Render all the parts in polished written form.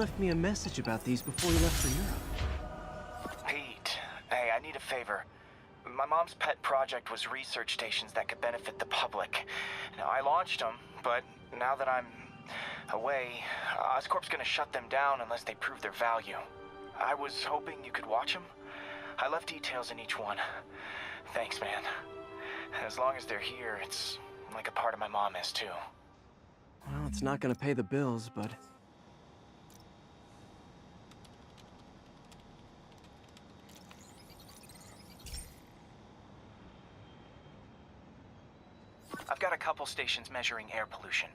left me a message about these before you left for Europe. Pete, hey, I need a favor. My mom's pet project was research stations that could benefit the public. Now, I launched them, but now that I'm away, Oscorp's gonna shut them down unless they prove their value. I was hoping you could watch them. I left details in each one. Thanks, man. As long as they're here, it's like a part of my mom is, too. Well, it's not gonna pay the bills, but... I've got a couple stations measuring air pollution.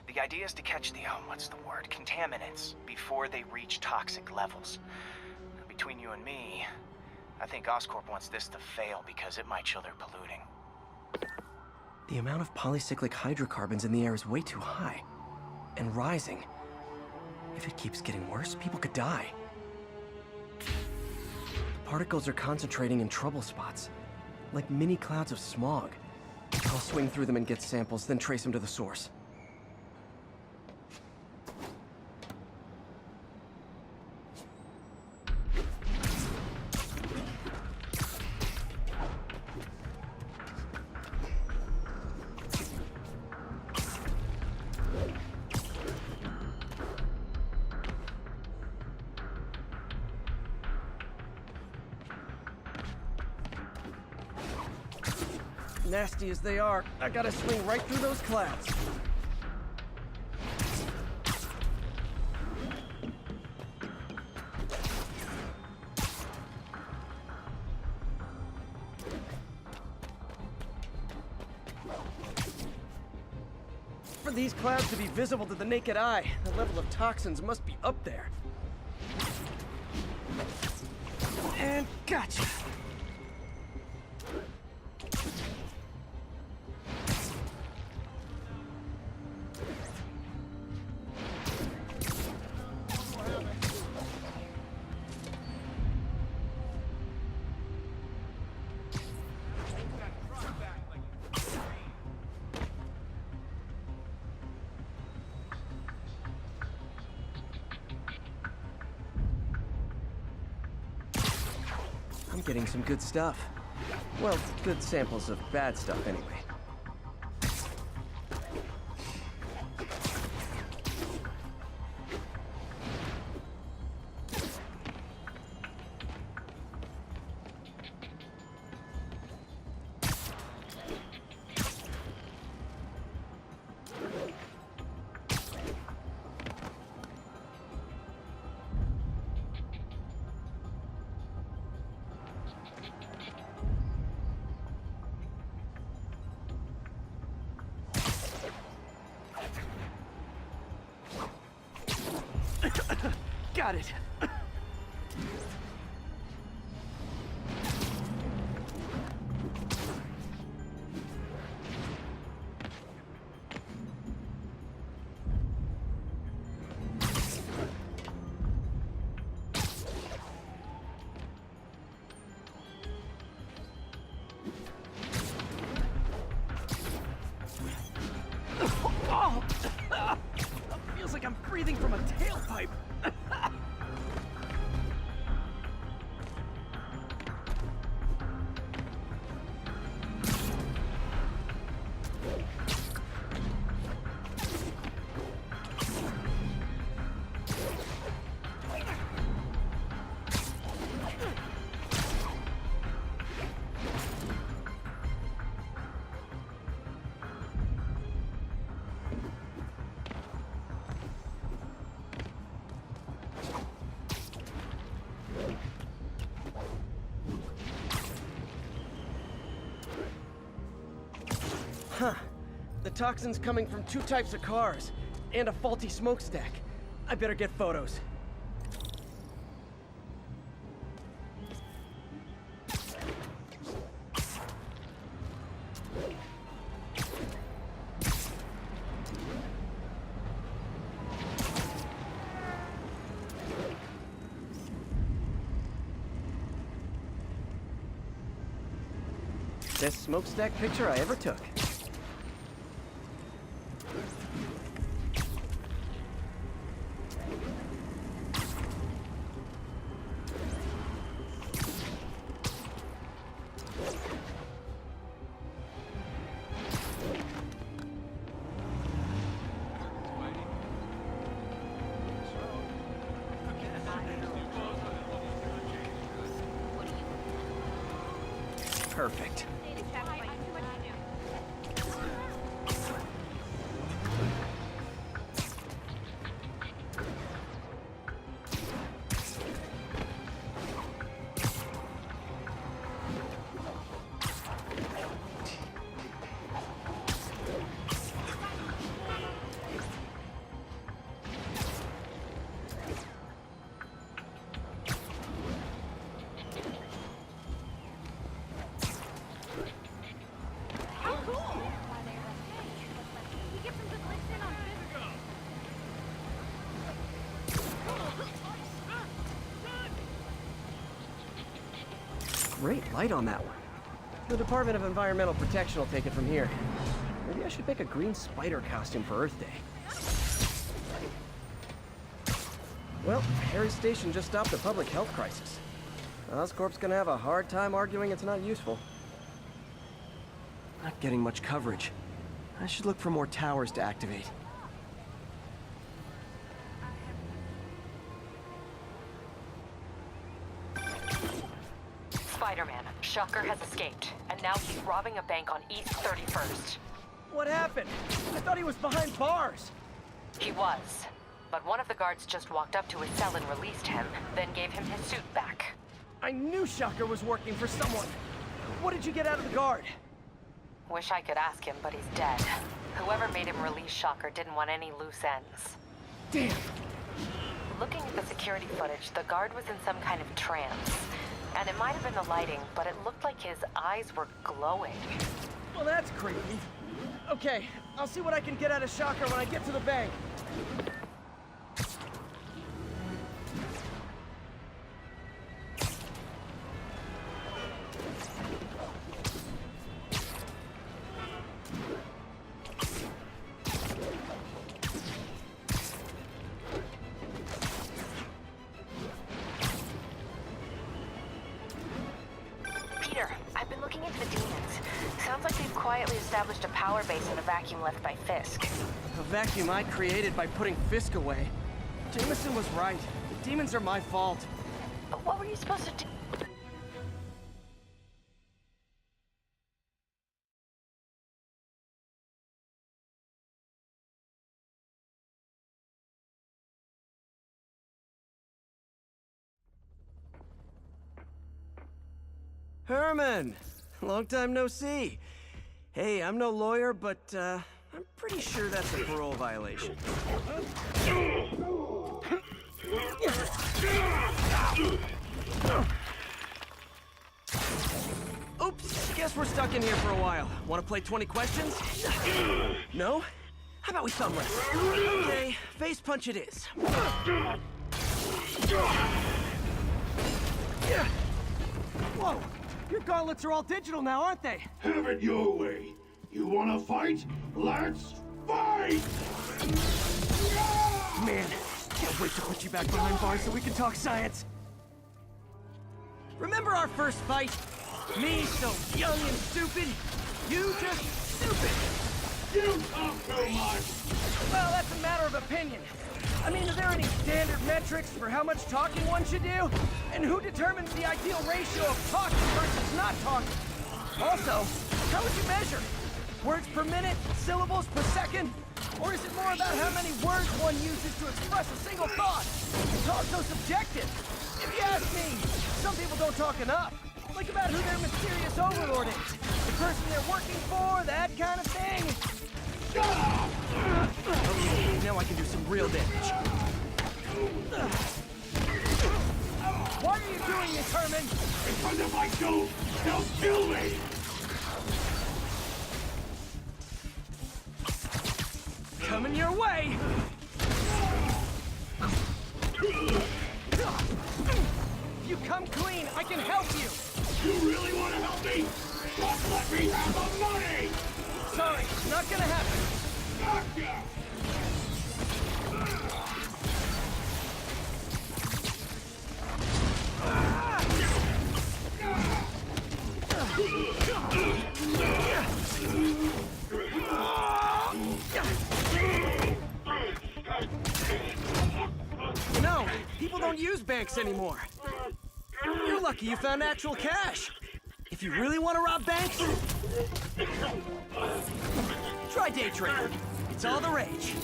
The idea is to catch the, what's the word, contaminants before they reach toxic levels. Between you and me, I think Oscorp wants this to fail because it might show they're polluting. The amount of polycyclic hydrocarbons in the air is way too high. And rising. If it keeps getting worse, people could die. The particles are concentrating in trouble spots, like mini clouds of smog. I'll swing through them and get samples, then trace them to the source. Nasty as they are, I gotta swing right through those clouds. For these clouds to be visible to the naked eye, the level of toxins must be up there. And gotcha! I'm getting some good stuff. Well, good samples of bad stuff anyway. Got it. Oh! Feels like I'm breathing from a tailpipe. Huh. The toxin's coming from two types of cars, and a faulty smokestack. I better get photos. Best smokestack picture I ever took. Perfect. Great light on that one. The Department of Environmental Protection will take it from here. Maybe I should make a green spider costume for Earth Day. Well, Harry's station just stopped a public health crisis. Oscorp's gonna have a hard time arguing it's not useful. Not getting much coverage. I should look for more towers to activate. Spider-Man, Shocker has escaped, and now he's robbing a bank on East 31st. What happened? I thought he was behind bars. He was, but one of the guards just walked up to his cell and released him, then gave him his suit back. I knew Shocker was working for someone. What did you get out of the guard? Wish I could ask him, but he's dead. Whoever made him release Shocker didn't want any loose ends. Damn. Looking at the security footage, the guard was in some kind of trance. And it might have been the lighting, but it looked like his eyes were glowing. Well, that's creepy. Okay, I'll see what I can get out of Shocker when I get to the bank. Looking into the demons. Sounds like they've quietly established a power base in a vacuum left by Fisk. A vacuum I created by putting Fisk away. Jameson was right. The demons are my fault. But what were you supposed to do? Herman! Long time no see. Hey, I'm no lawyer, but I'm pretty sure that's a parole violation. Oops, guess we're stuck in here for a while. Want to play 20 questions? No? How about we thumb wrestle? Okay, face punch it is. Whoa! Your gauntlets are all digital now, aren't they? Have it your way. You wanna fight? Let's fight! Man, can't wait to put you back behind bars so we can talk science. Remember our first fight? Me so young and stupid, you just stupid. You talk too much! Well, that's a matter of opinion. I mean, are there any standard metrics for how much talking one should do? And who determines the ideal ratio of talking versus not talking? Also, how would you measure? Words per minute? Syllables per second? Or is it more about how many words one uses to express a single thought? It's all so subjective. If you ask me, some people don't talk enough. Like about who their mysterious overlord is. The person they're working for, that kind of thing. Okay, now I can do some real damage. Why are you doing this, Herman? Because if I don't, they'll kill me! Coming your way! If you come clean, I can help you! You really want to help me? Just let me have the money! Sorry, not gonna happen. Gotcha! You know, people don't use banks anymore. You're lucky you found actual cash. If If you really want to rob banks, try day trading. It's all the rage.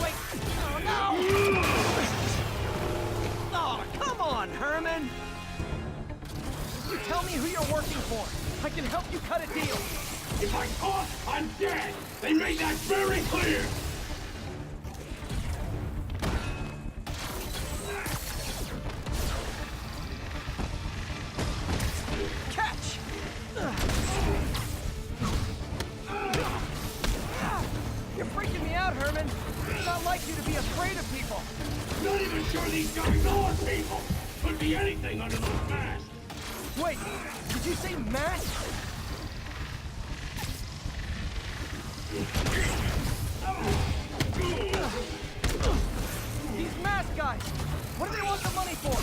Wait. Oh, no! Oh, come on, Herman! You tell me who you're working for. I can help you cut a deal. If I talk, I'm dead! They made that very clear! Catch! You're freaking me out, Herman. It's not like you to be afraid of people. Not even sure these guys are people! Could be anything under those masks! Wait, did you say masks? These mask guys! What do they want the money for?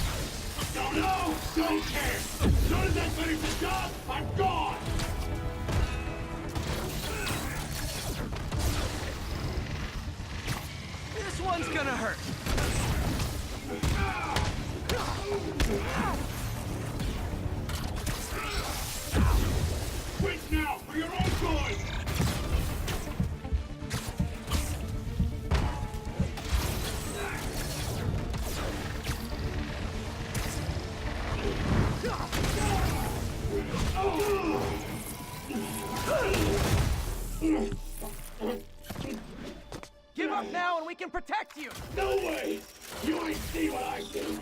Don't know! Don't care! As soon as I finish the job, I'm gone! This one's gonna hurt. Quit now, for your own good! Give up now and we can protect you! No way! You ain't see what I do!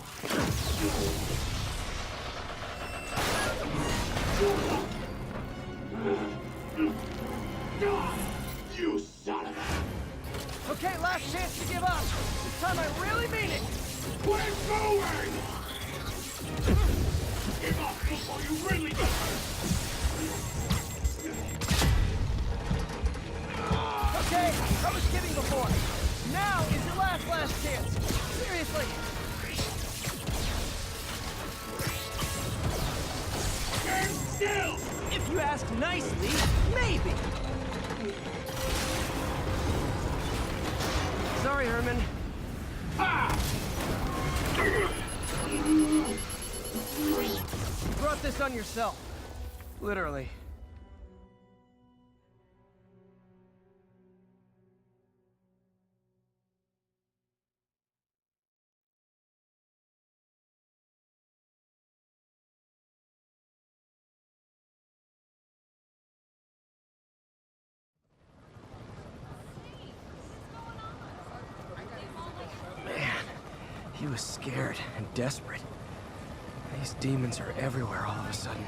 You son of a... Okay, last chance to give up. This time I really mean it. Quit moving! Give up before you really get hurt! Okay, I was kidding before. Now is your last chance. Seriously. Stand still! If you ask nicely, maybe. Sorry, Herman. Ha! You brought this on yourself. Literally. He was scared and desperate. These demons are everywhere all of a sudden.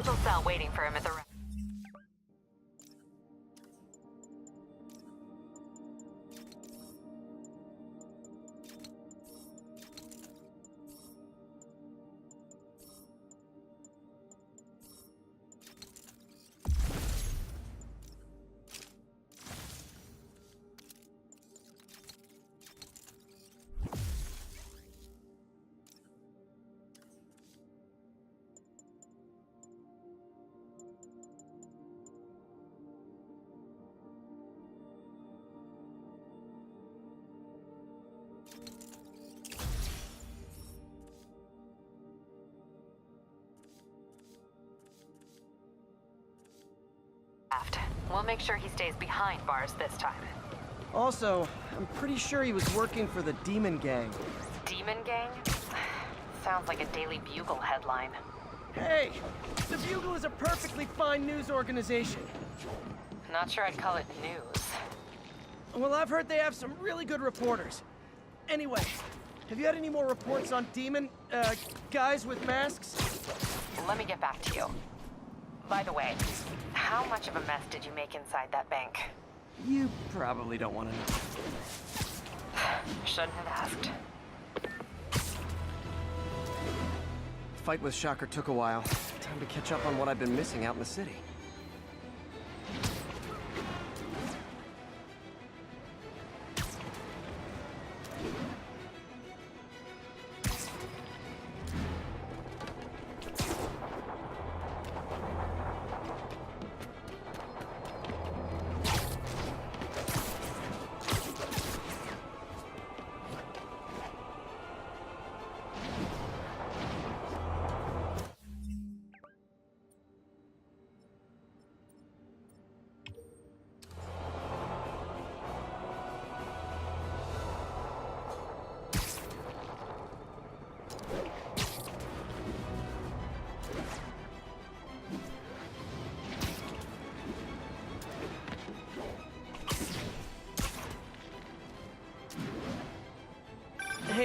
Full cell waiting for him at the... We'll make sure he stays behind bars this time. Also, I'm pretty sure he was working for the Demon Gang. Demon Gang? Sounds like a Daily Bugle headline. Hey, the Bugle is a perfectly fine news organization. Not sure I'd call it news. Well, I've heard they have some really good reporters. Anyway, have you had any more reports on demon, guys with masks? Let me get back to you. By the way, how much of a mess did you make inside that bank? You probably don't want to know. Shouldn't have asked. Fight with Shocker took a while. Time to catch up on what I've been missing out in the city.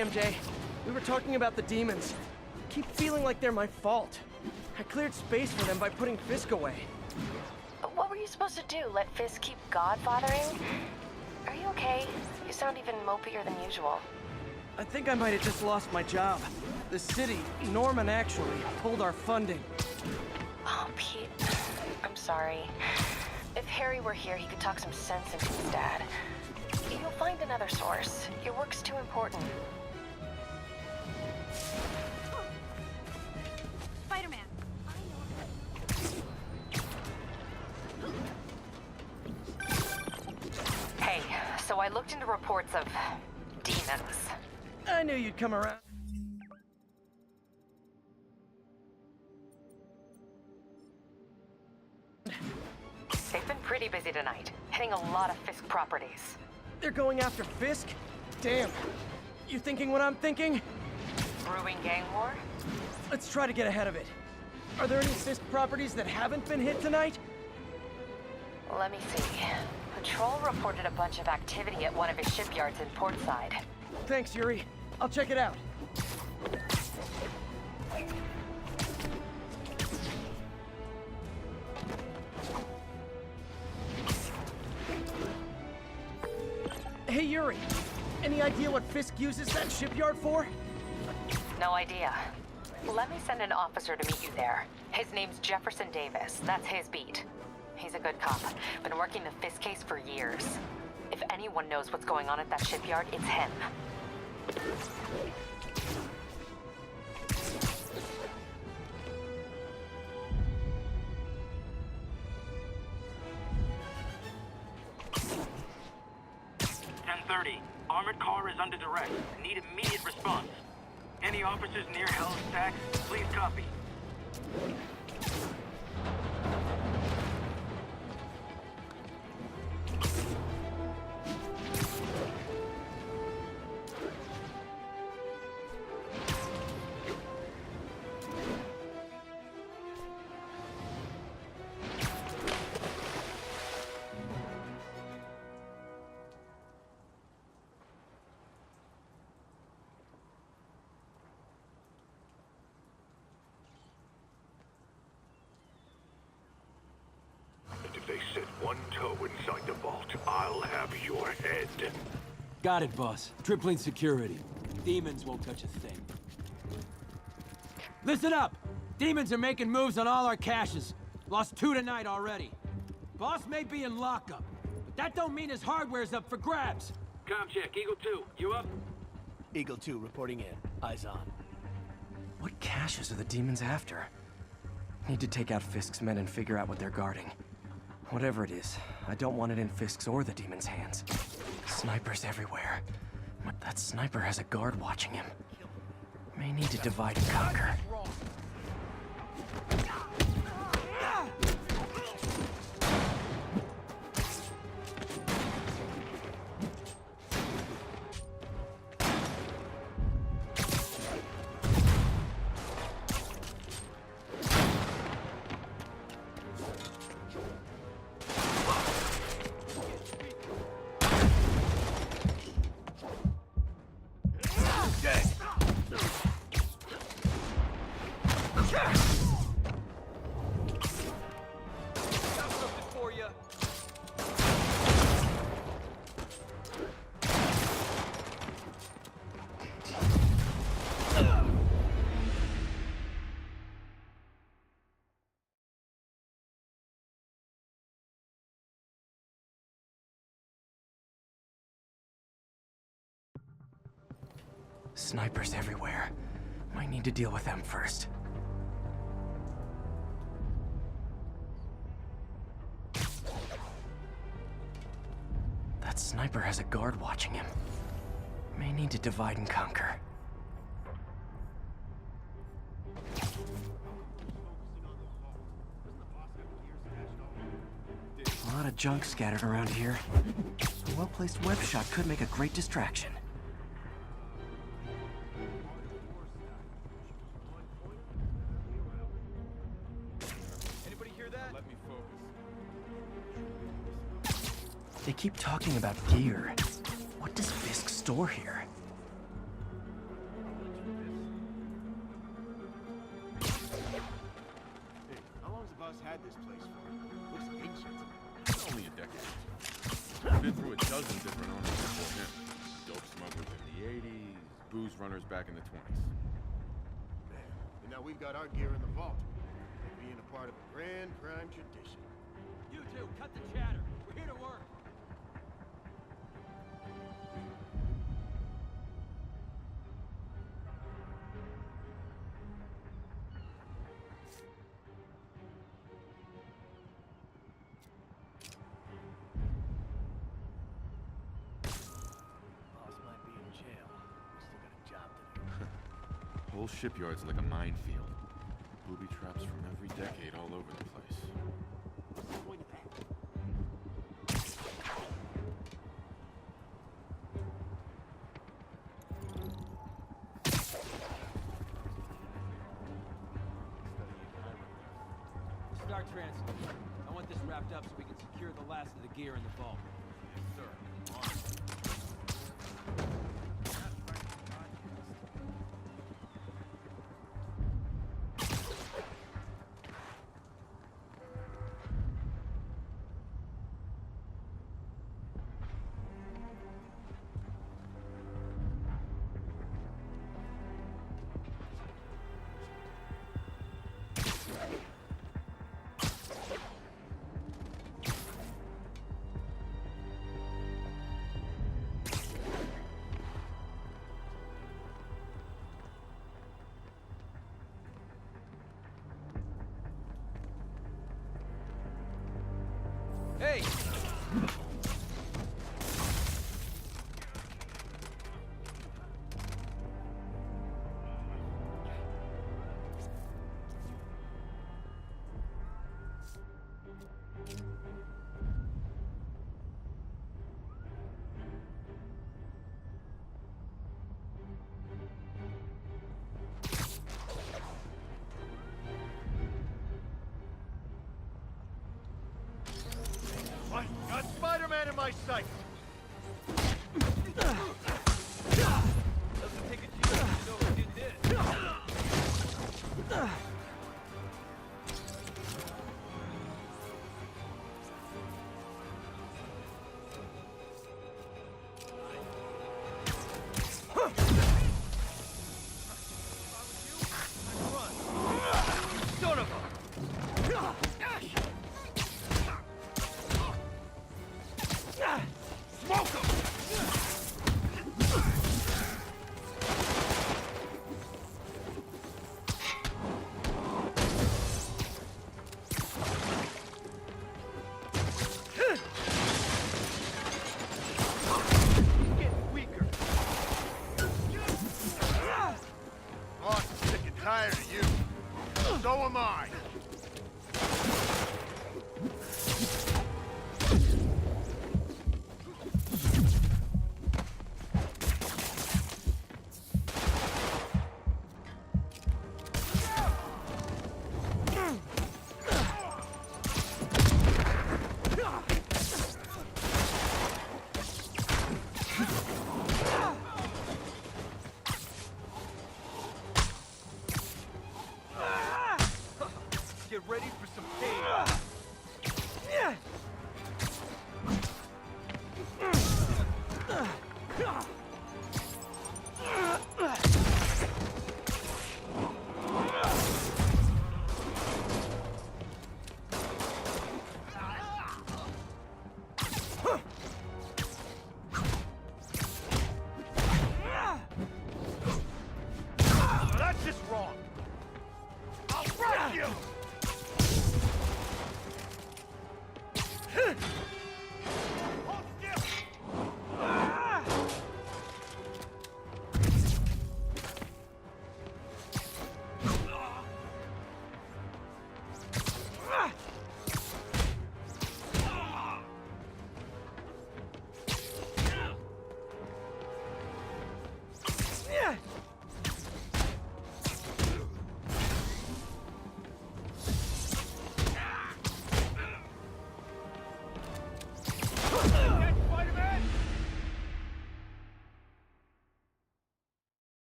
Hey, MJ. We were talking about the demons. I keep feeling like they're my fault. I cleared space for them by putting Fisk away. What were you supposed to do? Let Fisk keep godfathering? Are you okay? You sound even mopier than usual. I think I might have just lost my job. The city, Norman actually, pulled our funding. Oh, Pete. I'm sorry. If Harry were here, he could talk some sense into his dad. You'll find another source. Your work's too important. Spider-Man. Hey, so I looked into reports of demons. I knew you'd come around. They've been pretty busy tonight, hitting a lot of Fisk properties. They're going after Fisk? Damn. You thinking what I'm thinking? Brewing gang war? Let's try to get ahead of it. Are there any Fisk properties that haven't been hit tonight? Let me see. Patrol reported a bunch of activity at one of his shipyards in Portside. Thanks, Yuri. I'll check it out. Hey, Yuri. Any idea what Fisk uses that shipyard for? No idea. Let me send an officer to meet you there. His name's Jefferson Davis. That's his beat. He's a good cop. Been working the Fisk case for years. If anyone knows what's going on at that shipyard, it's him. Armored car is under duress. Need immediate response. Any officers near Hell's Stacks, please copy. If they set one toe inside the vault, I'll have your head. Got it, boss. Tripling security. Demons won't touch a thing. Listen up! Demons are making moves on all our caches. Lost 2 tonight already. Boss may be in lockup, but that don't mean his hardware's up for grabs. Com check, Eagle 2, you up? Eagle 2 reporting in. Eyes on. What caches are the demons after? Need to take out Fisk's men and figure out what they're guarding. Whatever it is, I don't want it in Fisk's or the demons' hands. Snipers everywhere. That sniper has a guard watching him. May need to divide and conquer. Snipers everywhere. Might need to deal with them first. That sniper has a guard watching him. May need to divide and conquer. A lot of junk scattered around here. A well-placed web shot could make a great distraction. They keep talking about gear. What does Fisk store here? decades. He's been through a dozen different owners before him. Dope smugglers in the 80s, booze runners back in the 20s. Man, and now we've got our gear in the vault. Like being a part of a grand crime tradition. You two, cut the chatter. We're here to work. Boss might be in jail. Still got a job to do. Whole shipyard's like a minefield. Booby traps from every decade all over the place. What's the point of that? Start transit. I want this wrapped up so we can secure the last of the gear in the vault. Yes, sir. Hey! What? Got Spider-Man in my sight! Doesn't take a genius to know who did this. Son of a... Smoke him! He's getting weaker. Boss is sick and tired of you. So am I. Get ready for some pain. That's just wrong. I'll break you! Hold still!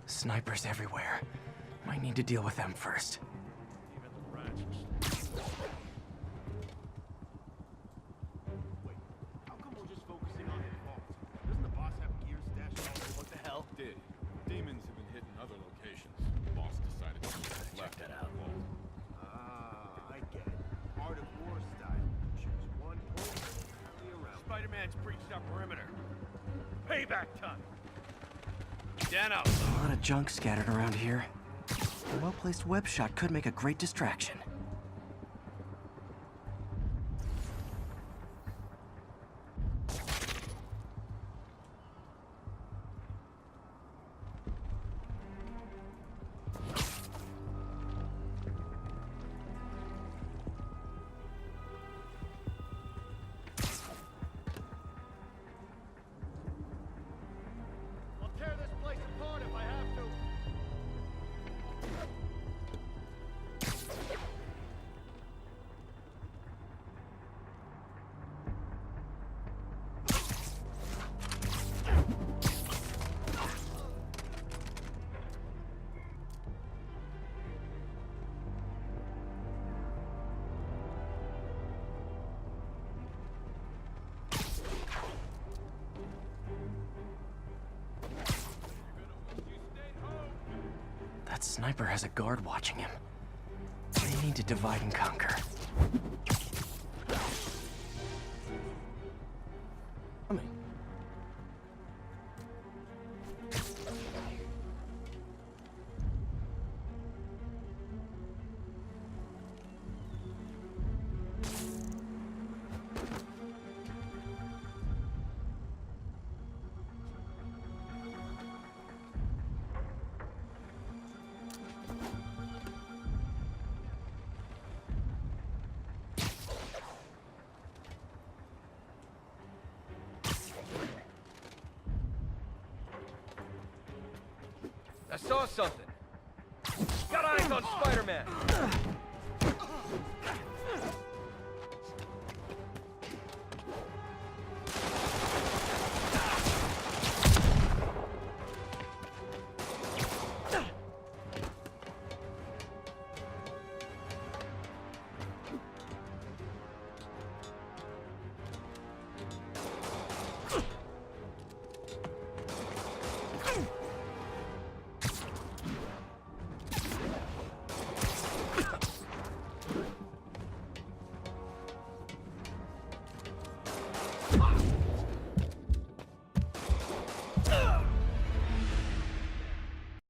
Snipers everywhere. Might need to deal with them first. Even the rats are Wait, how come we're just focusing on the vault? Doesn't the boss have gear stashed all over? What the hell? Did. Demons have been hitting other locations. Boss decided to move left that at out. the vault. Ah, I get it. Art of war style. Choose one point, rally around. Spider-Man's breached our perimeter. Payback time. Dano. A lot of junk scattered around here. A well-placed web shot could make a great distraction. I'll tear this place apart if I have to. That sniper has a guard watching him. They need to divide and conquer. I saw something. Got eyes on Spider-Man.